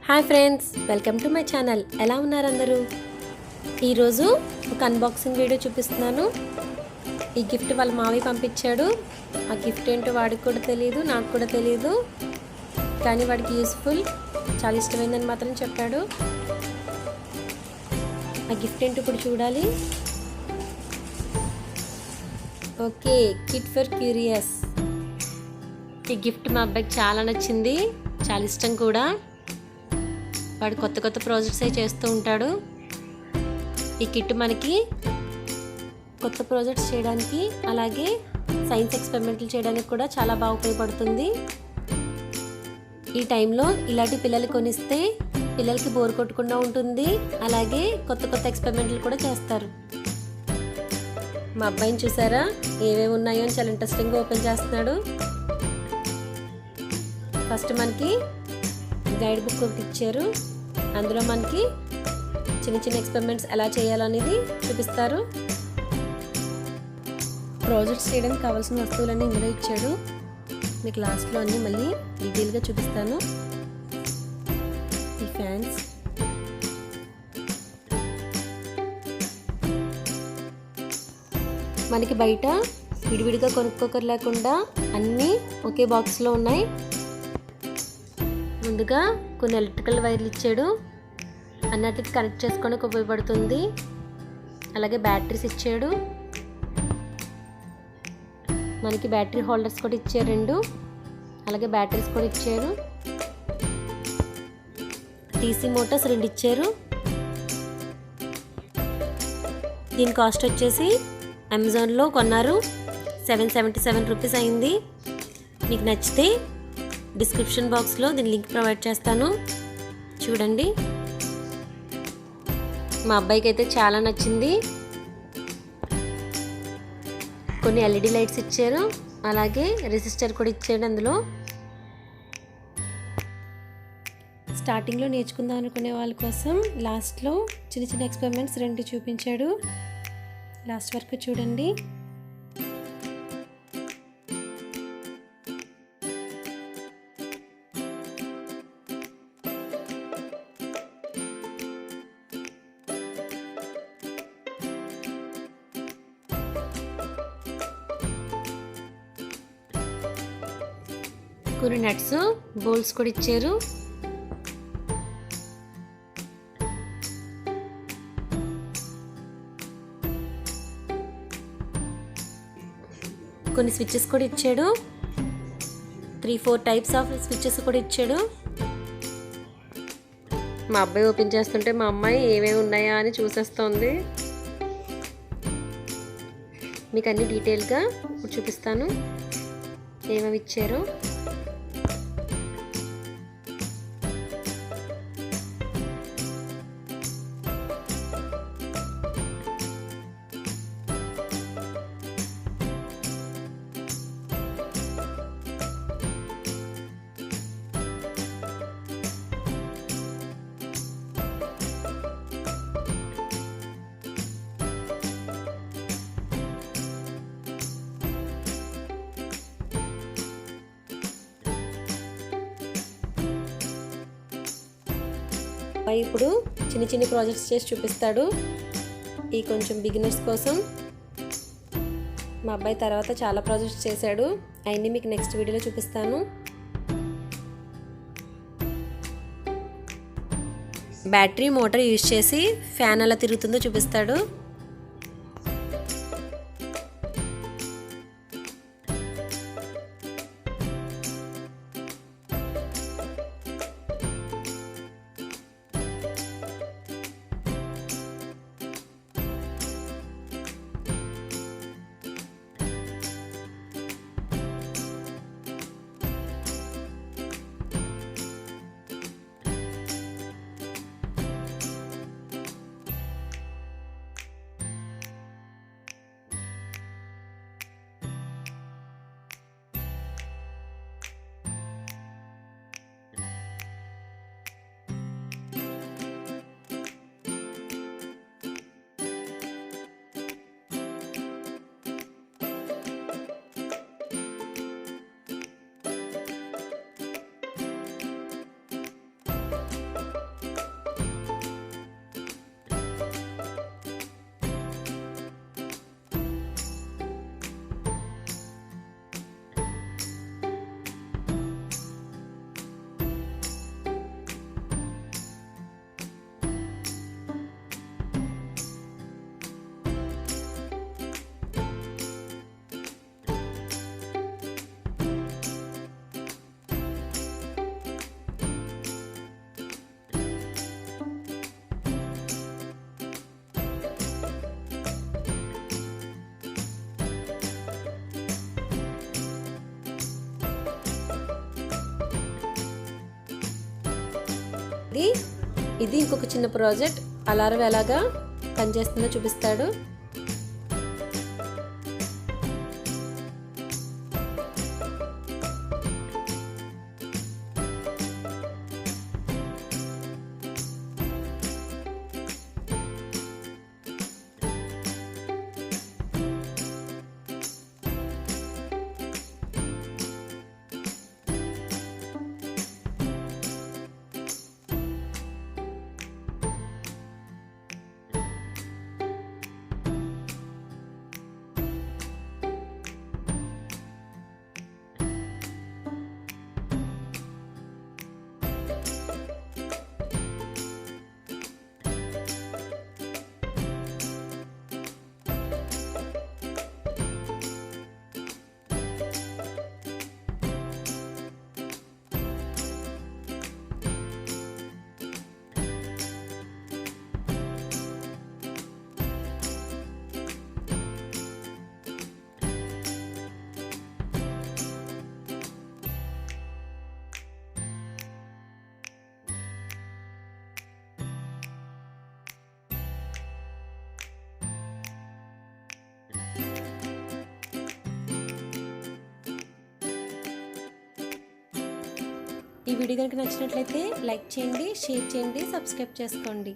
Hi friends, welcome to my channel. ఎలా ఉన్నారు అందరూ? ఈరోజు ఒక అన్బాక్సింగ్ వీడియో చూపిస్తున్నాను. ఈ గిఫ్ట్ వాళ్ళ మావి పంపించాడు. ఆ గిఫ్ట్ ఏంటో వాడికి కూడా తెలియదు, నాకు కూడా తెలియదు. కానీ వాడికి యూస్ఫుల్, చాలా ఇష్టమైందని మాత్రం చెప్పాడు. ఆ గిఫ్ట్ ఏంటో ఇప్పుడు చూడాలి. Okay, kit for curious. ఈ గిఫ్ట్ మా అబ్బాయికి చాలా నచ్చింది, చాలా ఇష్టం కూడా. వాడు కొత్త కొత్త ప్రాజెక్ట్స్ చేస్తూ ఉంటాడు. ఈ కిట్ మనకి కొత్త ప్రాజెక్ట్స్ చేయడానికి, అలాగే సైన్స్ ఎక్స్పెరిమెంట్లు చేయడానికి కూడా చాలా బాగా ఉపయోగపడుతుంది. ఈ టైంలో ఇలాంటి పిల్లలు కొనిస్తే పిల్లలకి బోర్ కొట్టకుండా ఉంటుంది. అలాగే కొత్త కొత్త ఎక్స్పెరిమెంట్లు కూడా చేస్తారు. మా అబ్బాయిని చూసారా, ఏవేవి ఉన్నాయో అని చాలా ఇంట్రెస్టింగ్గా ఓపెన్ చేస్తున్నాడు. ఫస్ట్ మనకి గైడ్ బుక్ ఒకటి ఇచ్చారు. అందులో మనకి చిన్న చిన్న ఎక్స్పెరిమెంట్స్ ఎలా చేయాలనేది చూపిస్తారు. ప్రాజెక్ట్స్ చేయడానికి కావాల్సిన వస్తువులన్నీ ఇందులో ఇచ్చాడు. మీకు లాస్ట్లో అన్నీ మళ్ళీ డీటెయిల్గా చూపిస్తాను. ఈ ఫ్యాన్స్, మనకి బయట విడివిడిగా కొనుక్కోకర్ లేకుండా అన్నీ ఒకే బాక్స్లో ఉన్నాయి. ముందుగా కొన్ని ఎలక్ట్రికల్ వైర్లు ఇచ్చాడు, అన్నిటికి కనెక్ట్ చేసుకోవడానికి ఉపయోగపడుతుంది. అలాగే బ్యాటరీస్ ఇచ్చాడు. మనకి బ్యాటరీ హోల్డర్స్ కూడా ఇచ్చారు 2. అలాగే బ్యాటరీస్ కూడా ఇచ్చారు. టీసీ మోటార్స్ 2 ఇచ్చారు. దీని కాస్ట్ వచ్చేసి అమెజాన్లో కొన్నారు, 777 రూపీస్ అయింది. మీకు నచ్చితే డిస్క్రిప్షన్ బాక్స్లో దీని లింక్ ప్రొవైడ్ చేస్తాను, చూడండి. మా అబ్బాయికి అయితే చాలా నచ్చింది. కొన్ని ఎల్ఈడి లైట్స్ ఇచ్చారు, అలాగే రెసిస్టర్ కూడా ఇచ్చాడు. అందులో స్టార్టింగ్లో నేర్చుకుందాం అనుకునే వాళ్ళ కోసం లాస్ట్లో చిన్న చిన్న ఎక్స్పెరిమెంట్స్ 2 చూపించాడు. లాస్ట్ వరకు చూడండి. కొన్ని నట్స్, బోల్స్ కూడా ఇచ్చారు. కొన్ని స్విచ్చెస్ కూడా ఇచ్చాడు. 3-4 టైప్స్ ఆఫ్ స్విచ్చెస్ కూడా ఇచ్చాడు. మా అబ్బాయి ఓపెన్ చేస్తుంటే మా అమ్మాయి ఏమేమి ఉన్నాయా అని చూసేస్తోంది. మీకు అన్ని డీటెయిల్గా చూపిస్తాను ఏమేమి ఇచ్చారో. ఇప్పుడు చిన్న చిన్న ప్రాజెక్ట్స్ చేసి చూపిస్తాడు. ఈ కొంచెం బిగినర్స్ కోసం. మా అబ్బాయి తర్వాత చాలా ప్రాజెక్ట్స్ చేశాడు, అవన్నీ మీకు నెక్స్ట్ వీడియోలో చూపిస్తాను. బ్యాటరీ మోటార్ యూజ్ చేసి ఫ్యాన్ ఎలా తిరుగుతుందో చూపిస్తాడు. ఇది ఇంకొక చిన్న ప్రాజెక్ట్. అలారం ఎలాగా పనిచేస్తుందో చూపిస్తాడు. ఈ వీడియో కనుక నచ్చినట్లయితే లైక్ చేయండి, షేర్ చేయండి, సబ్స్క్రైబ్ చేసుకోండి.